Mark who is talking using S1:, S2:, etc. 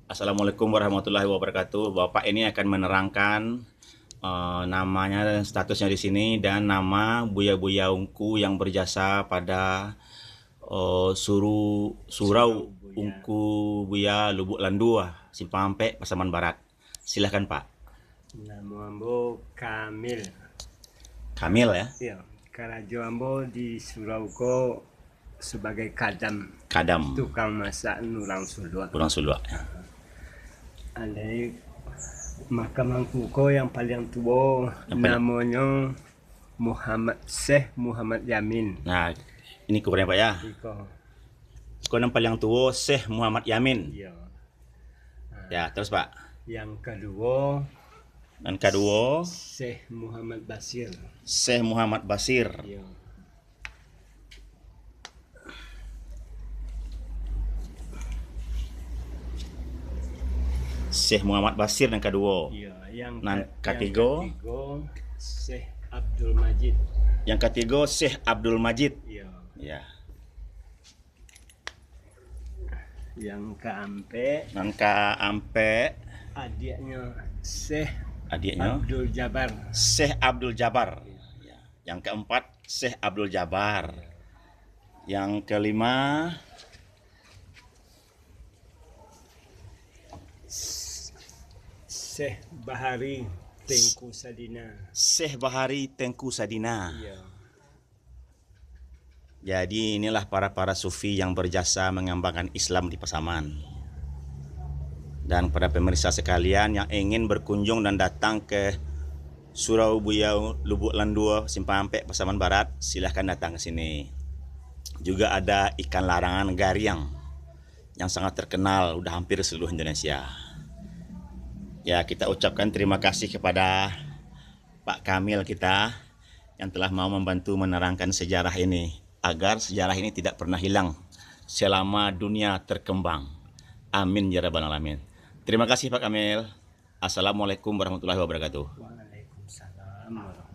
S1: Assalamualaikum warahmatullahi wabarakatuh. Bapak ini akan menerangkan namanya, statusnya di sini, dan nama Buya-Buya Ungku yang berjasa pada Surau
S2: Buya.
S1: Ungku Buya Lubuk Landua, Simpang Ampek, Pasaman Barat. Silahkan Pak.
S2: Nama ambo Kamil.
S1: Kamil ya,
S2: Ya, Karajo ambo di Surauko sebagai kadam,
S1: Kadam,
S2: tukang masak Nurang Sulwa.
S1: Kurang Sulwa.
S2: Ada makam Mangkuko yang paling tua, namanya Syekh Muhammad Yamin.
S1: Nah, ini kurangnya Pak ya.
S2: Iko.
S1: Konon paling tua Syekh Muhammad Yamin.
S2: Ya.
S1: Ya, terus Pak.
S2: Yang kedua
S1: Dan kedua
S2: Syekh Muhammad Basir.
S1: Syekh Muhammad Basir.
S2: Ya.
S1: Syekh Muhammad Basir yang kedua.
S2: Ya, yang
S1: ketiga
S2: Syekh Abdul Majid.
S1: Yang ketiga Syekh Abdul Majid.
S2: Ya.
S1: Ya.
S2: Yang keempat
S1: Dan keempat
S2: adiknya Abdul Jabar.
S1: Syekh Abdul Jabar. Ya. Yang keempat Syekh Abdul Jabar. Yang kelima
S2: Syekh Bahari Tengku Sadina.
S1: Syekh Bahari Tengku Sadina.
S2: Ya.
S1: Jadi inilah para sufi yang berjasa mengembangkan Islam di Pasaman. Dan pada pemirsa sekalian yang ingin berkunjung dan datang ke Surau Buya Lubuk Landua, Simpang Ampek, Pasaman Barat, silahkan datang ke sini. Juga ada ikan larangan Gariang yang sangat terkenal, udah hampir seluruh Indonesia. Ya, kita ucapkan terima kasih kepada Pak Kamil kita yang telah mau membantu menerangkan sejarah ini, agar sejarah ini tidak pernah hilang selama dunia terkembang. Amin ya rabbal alamin. Terima kasih Pak Kamil. Assalamualaikum warahmatullahi wabarakatuh.
S2: Waalaikumsalam warahmatullahi